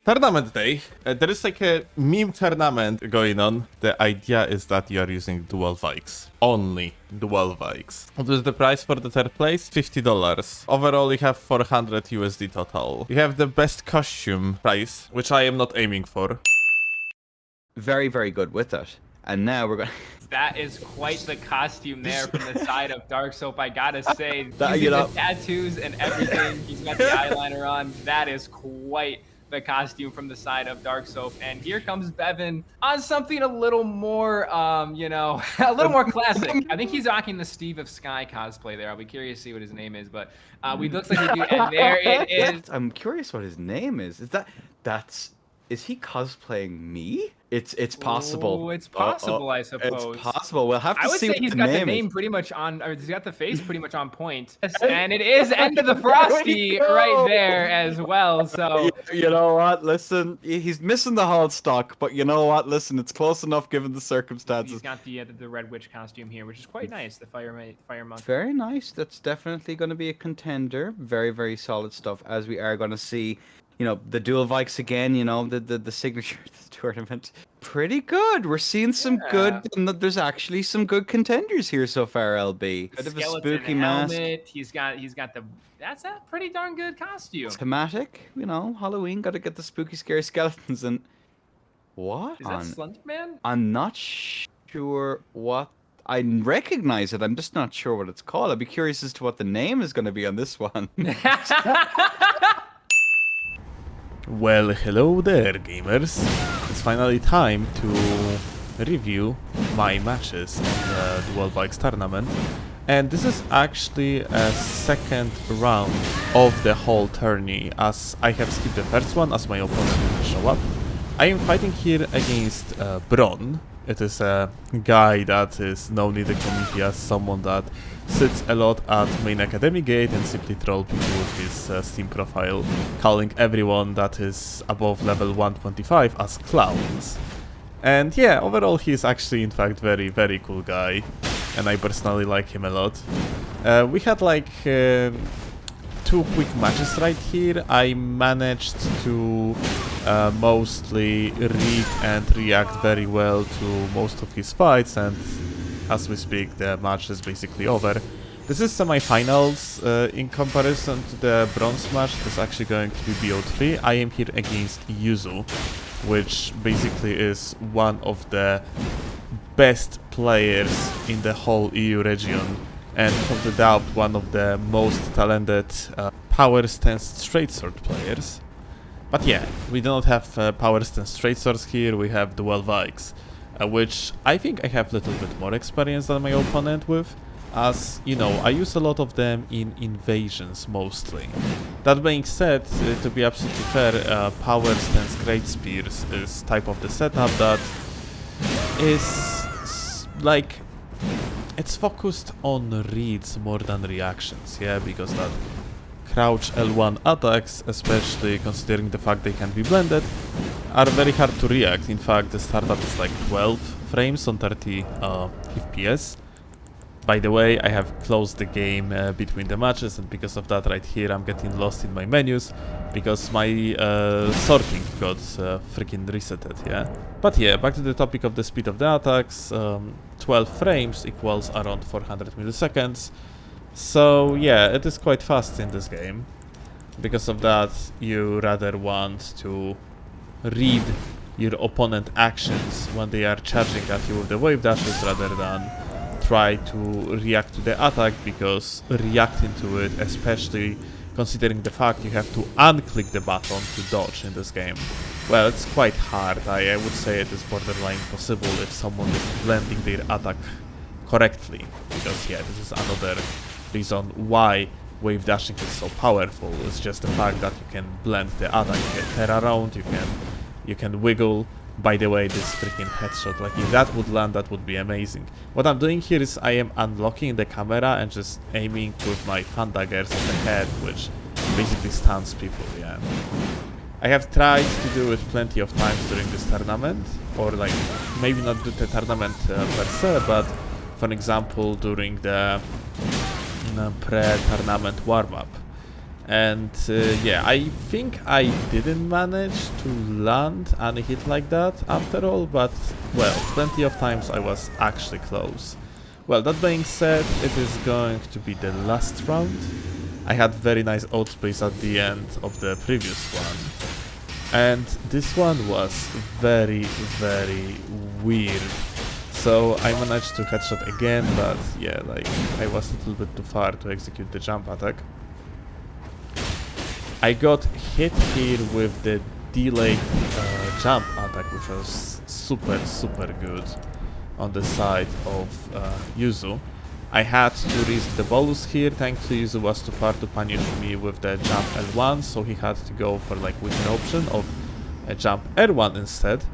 Tournament day. There is like a meme tournament going on. The idea is that you are using dual VYKE'S. Only dual VYKE'S. What is the price for the third place? $50. Overall, you have 400 USD total. You have the best costume price, which I am not aiming for. Very, very good with it. And now we're going That is quite the costume there from the side of Dark Soap, I gotta say. That, Using the tattoos and everything, he's got the eyeliner on. That is quite the costume from the side of Dark Soap. And here comes Bevan on something a little more, you know, a little more classic. I think he's rocking the Steve of Sky cosplay there. I'll be curious to see what his name is, but we looks like he do. And there it is. I'm curious what his name is. Is he cosplaying me? It's possible. Oh, it's possible, I suppose. It's possible. We'll have to see. I would say what he's the got name the name is. pretty much on, or he's got the face pretty much on point. And it is End of the Frosty right there as well. So you know what? Listen, he's missing the hard stock, but you know what? Listen, it's close enough given the circumstances. he's got the Red Witch costume here, which is quite nice. The fire monk. Very nice. That's definitely going to be a contender. Very, very solid stuff. As we are going to see, you know, the dual VYKE'S again. You know, the signature of the tournament. Pretty good. We're seeing some good. And there's actually some good contenders here so far. LB. Bit of a spooky mask. Helmet. He's got the. That's a pretty darn good costume. Thematic. You know, Halloween. Got to get the spooky, scary skeletons and. What? Is that Slender Man? I'm not sure what. I recognize it. I'm just not sure what it's called. I'd be curious as to what the name is going to be on this one. Well, hello there, gamers. It's finally time to review my matches in the Dual VYKE'S tournament. And this is actually a second round of the whole tourney, as I have skipped the first one as my opponent didn't show up. I am fighting here against Bron. It is a guy that is known in the community as someone that sits a lot at main academy gate and simply troll people with his Steam profile, calling everyone that is above level 125 as clowns. And yeah, overall he is actually in fact very, very cool guy, and I personally like him a lot. We had like 2 quick matches right here. I managed to mostly read and react very well to most of his fights, and as we speak the match is basically over. This is semi-finals. In comparison to the bronze match, this is actually going to be BO3. I am here against Yuzu, which basically is one of the best players in the whole EU region, and without the doubt one of the most talented power stance straight sword players. But yeah, we do not have power stance straight swords here, we have dual VYKE'S, which I think I have a little bit more experience than my opponent with, as, you know, I use a lot of them in invasions mostly. That being said, to be absolutely fair, power stance great spears is type of the setup that is like, it's focused on reads more than reactions, yeah, because that crouch L1 attacks, especially considering the fact they can be blended, are very hard to react. In fact, the startup is like 12 frames on 30 FPS. By the way, I have closed the game between the matches, and because of that right here I'm getting lost in my menus, because my sorting got freaking resetted, yeah? But yeah, back to the topic of the speed of the attacks. 12 frames equals around 400 milliseconds. So yeah, it is quite fast in this game. Because of that, you rather want to read your opponent actions when they are charging at you with the wave dashes rather than try to react to the attack, because reacting to it, especially considering the fact you have to unclick the button to dodge in this game, well, it's quite hard. I would say it is borderline impossible if someone is blending their attack correctly, because yeah, this is another reason why wave dashing is so powerful. It's just the fact that you can blend the attack, you can turn around, you can wiggle. By the way, this freaking headshot, like if that would land, that would be amazing. What I'm doing here is I am unlocking the camera and just aiming with my fan daggers on the head, which basically stuns people, yeah. I have tried to do it plenty of times during this tournament, or like maybe not the tournament per se, but for example during the pre-tournament warm-up. And yeah, I think I didn't manage to land any hit like that after all, but well, plenty of times I was actually close. Well, that being said, it is going to be the last round. I had very nice outspace at the end of the previous one. And this one was very, very weird. So I managed to headshot again, but yeah, like I was a little bit too far to execute the jump attack. I got hit here with the delayed jump attack, which was super, super good on the side of Yuzu. I had to risk the bolus here, thanks to Yuzu was too far to punish me with the jump L1, so he had to go for like weaker option of a jump R1 instead.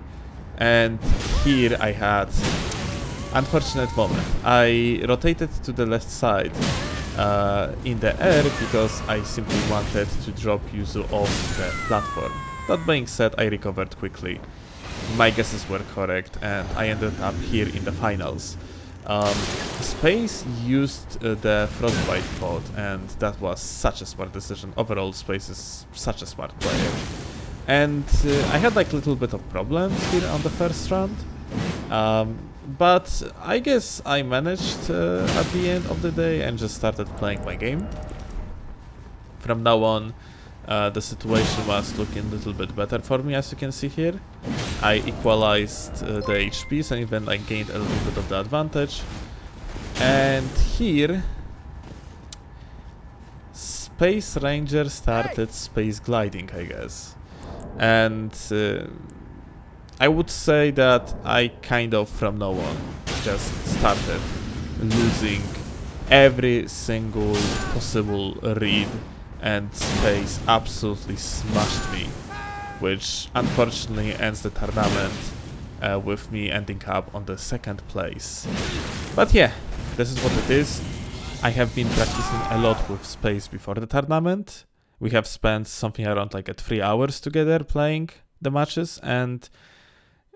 And here I had unfortunate moment. I rotated to the left side in the air because I simply wanted to drop Yuzu off the platform. That being said, I recovered quickly. My guesses were correct and I ended up here in the finals. Space used the Frostbite pod and that was such a smart decision. Overall, Space is such a smart player. And I had like a little bit of problems here on the first round. But I guess I managed at the end of the day and just started playing my game. From now on, the situation was looking a little bit better for me, as you can see here. I equalized the HPs and even I gained a little bit of the advantage. And here, Space Ranger started space gliding, I guess. And I would say that I kind of from now on just started losing every single possible read and Space absolutely smashed me, which unfortunately ends the tournament with me ending up on the second place. But yeah, this is what it is. I have been practicing a lot with Space before the tournament. We have spent something around like 3 hours together playing the matches, and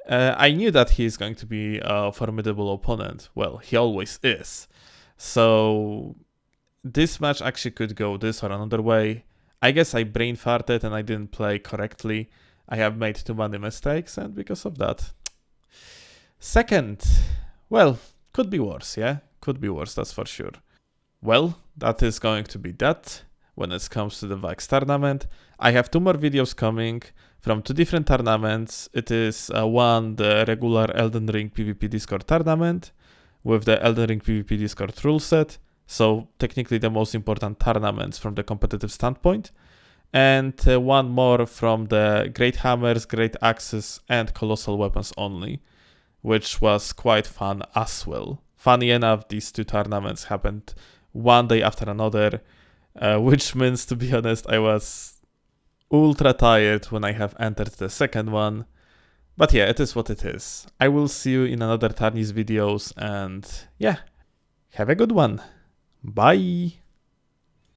I knew that he is going to be a formidable opponent. Well, he always is. So this match actually could go this or another way. I guess I brain farted and I didn't play correctly. I have made too many mistakes and because of that. Second, well, could be worse, yeah? Could be worse, that's for sure. Well, that is going to be that when it comes to the VYKE'S tournament. I have 2 more videos coming from 2 different tournaments. It is one, the regular Elden Ring PvP Discord tournament with the Elden Ring PvP Discord rule set. So technically the most important tournaments from the competitive standpoint. And one more from the Great Hammers, Great Axes and Colossal Weapons only, which was quite fun as well. Funny enough, these 2 tournaments happened one day after another, which means, to be honest, I was ultra tired when I have entered the second one. But yeah, it is what it is. I will see you in another Tarnis videos and yeah, have a good one. Bye!